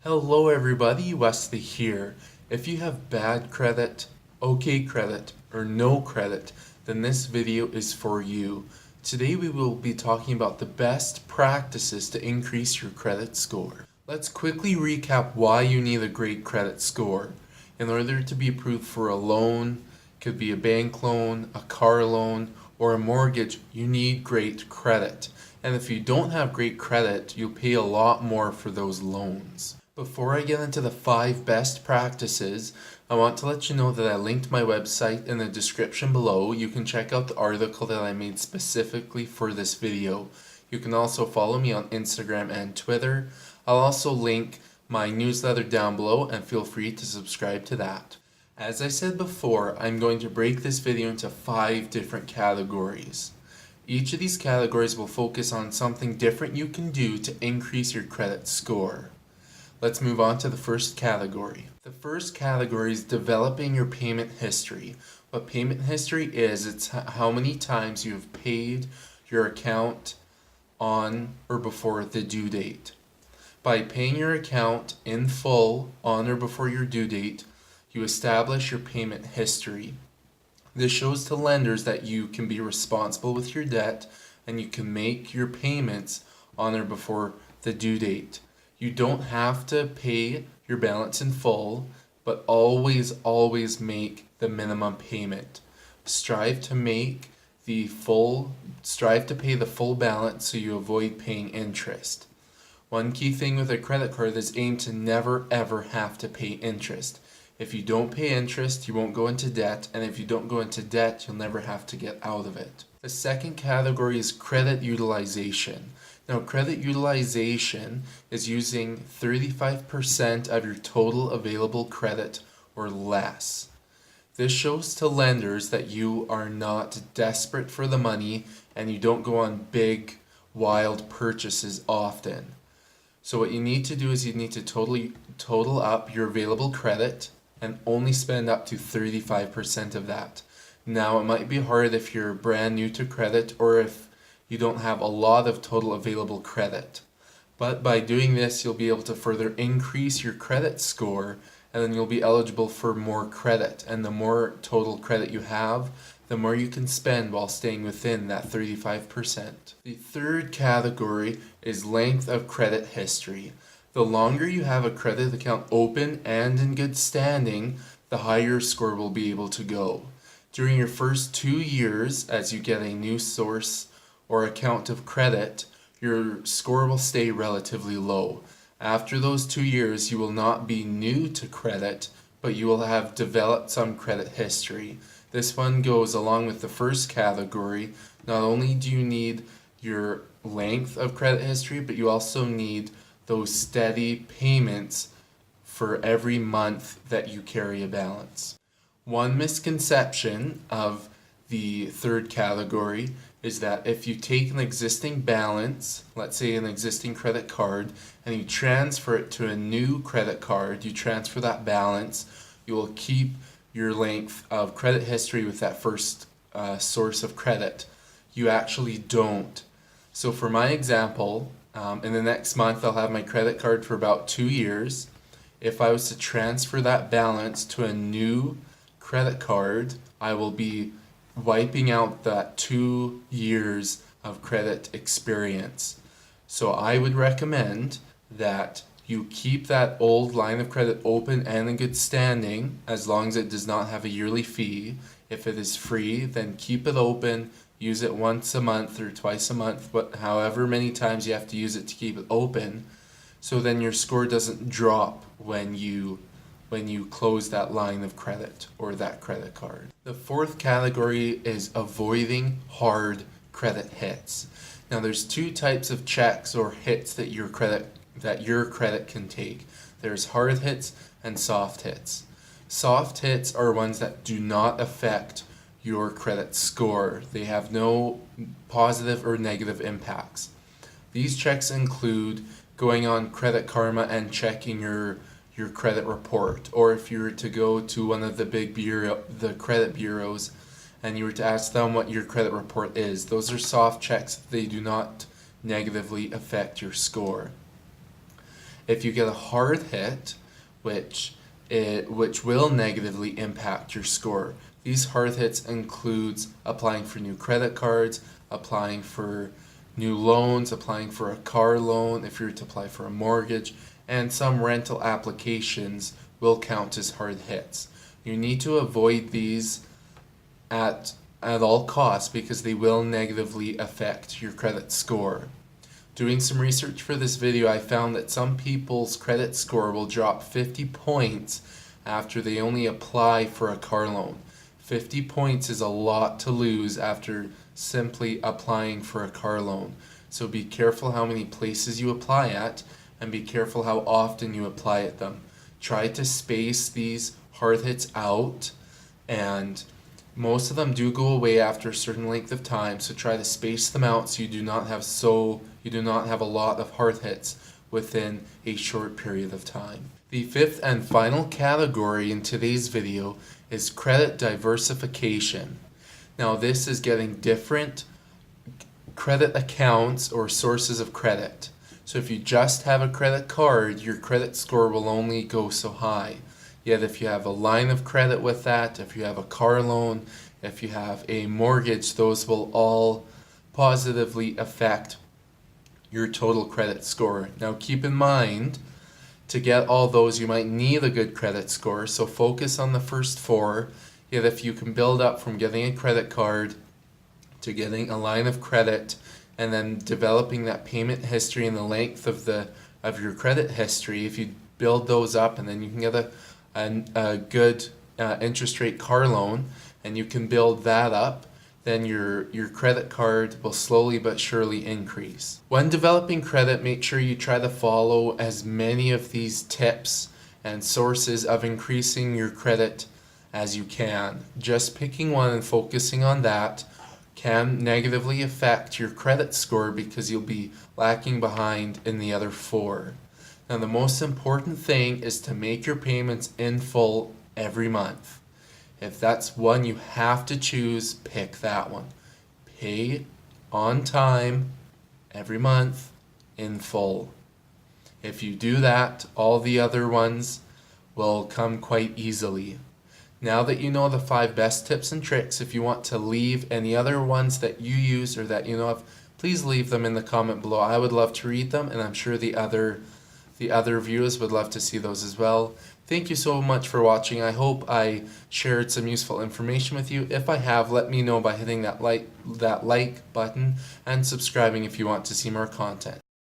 Hello everybody, Wesley here. If you have bad credit, okay credit, or no credit, then this video is for you. Today we will be talking about the best practices to increase your credit score. Let's quickly recap why you need a great credit score. In order to be approved for a loan, could be a bank loan, a car loan, or a mortgage, you need great credit. And if you don't have great credit, you'll pay a lot more for those loans. Before I get into the 5 best practices, I want to let you know that I linked my website in the description below. You can check out the article that I made specifically for this video. You can also follow me on Instagram and Twitter. I'll also link my newsletter down below and feel free to subscribe to that. As I said before, I'm going to break this video into 5 different categories. Each of these categories will focus on something different you can do to increase your credit score. Let's move on to the first category. The first category is developing your payment history. What payment history is, it's how many times you have paid your account on or before the due date. By paying your account in full on or before your due date, you establish your payment history. This shows to lenders that you can be responsible with your debt and you can make your payments on or before the due date. You don't have to pay your balance in full, but always make the minimum payment. Strive to pay the full balance so you avoid paying interest. One key thing with a credit card is aim to never ever have to pay interest. If you don't pay interest, you won't go into debt, and if you don't go into debt, you'll never have to get out of it. The second category is credit utilization. Now, credit utilization is using 35% of your total available credit or less. This shows to lenders that you are not desperate for the money and you don't go on big, wild purchases often. So what you need to do is you need to total up your available credit and only spend up to 35% of that. Now, it might be hard if you're brand new to credit or if you don't have a lot of total available credit. But by doing this, you'll be able to further increase your credit score, and then you'll be eligible for more credit. And the more total credit you have, the more you can spend while staying within that 35%. The third category is length of credit history. The longer you have a credit account open and in good standing, the higher your score will be able to go. During your first 2 years, as you get a new source or account of credit, your score will stay relatively low. After those 2 years, you will not be new to credit, but you will have developed some credit history. This one goes along with the first category. Not only do you need your length of credit history, but you also need those steady payments for every month that you carry a balance. One misconception of the third category is that if you take an existing balance, let's say an existing credit card, and you transfer it to a new credit card, you transfer that balance, you will keep your length of credit history with that first source of credit. You actually don't. So for my example, in the next month I'll have my credit card for about 2 years. If I was to transfer that balance to a new credit card, I will be wiping out that 2 years of credit experience. So I would recommend that you keep that old line of credit open and in good standing as long as it does not have a yearly fee. If it is free, then keep it open, use it once a month or twice a month, but however many times you have to use it to keep it open, so then your score doesn't drop when you close that line of credit or that credit card. The fourth category is avoiding hard credit hits. Now there's 2 types of checks or hits that your credit can take. There's hard hits and soft hits. Soft hits are ones that do not affect your credit score. They have no positive or negative impacts. These checks include going on Credit Karma and checking your credit report, or if you were to go to one of the credit bureaus and you were to ask them what your credit report is. Those are soft checks. They do not negatively affect your score. If you get a hard hit, which will negatively impact your score. These hard hits includes applying for new credit cards, applying for new loans, applying for a car loan if you're to apply for a mortgage, and some rental applications will count as hard hits. You need to avoid these at all costs because they will negatively affect your credit score. Doing some research for this video, I found that some people's credit score will drop 50 points after they only apply for a car loan. 50 points is a lot to lose after simply applying for a car loan. So be careful how many places you apply at, and be careful how often you apply at them. Try to space these hard hits out, and most of them do go away after a certain length of time, so try to space them out so you do not have a lot of hard hits within a short period of time. The fifth and final category in today's video is credit diversification. Now this is getting different credit accounts or sources of credit. So if you just have a credit card, your credit score will only go so high. Yet if you have a line of credit with that, if you have a car loan, if you have a mortgage, those will all positively affect your total credit score. Now keep in mind, to get all those you might need a good credit score, so focus on the first four. Yet if you can build up from getting a credit card to getting a line of credit and then developing that payment history and the length of your credit history, if you build those up and then you can get a good interest rate car loan and you can build that up, then your credit card will slowly but surely increase. When developing credit, make sure you try to follow as many of these tips and sources of increasing your credit as you can. Just picking one and focusing on that can negatively affect your credit score because you'll be lacking behind in the other four. Now the most important thing is to make your payments in full every month. If that's one you have to choose, pick that one. Pay on time every month in full. If you do that, all the other ones will come quite easily. Now that you know the 5 best tips and tricks, if you want to leave any other ones that you use or that you know of, please leave them in the comment below. I would love to read them, and I'm sure the other viewers would love to see those as well. Thank you so much for watching. I hope I shared some useful information with you. If I have, let me know by hitting that like button and subscribing if you want to see more content.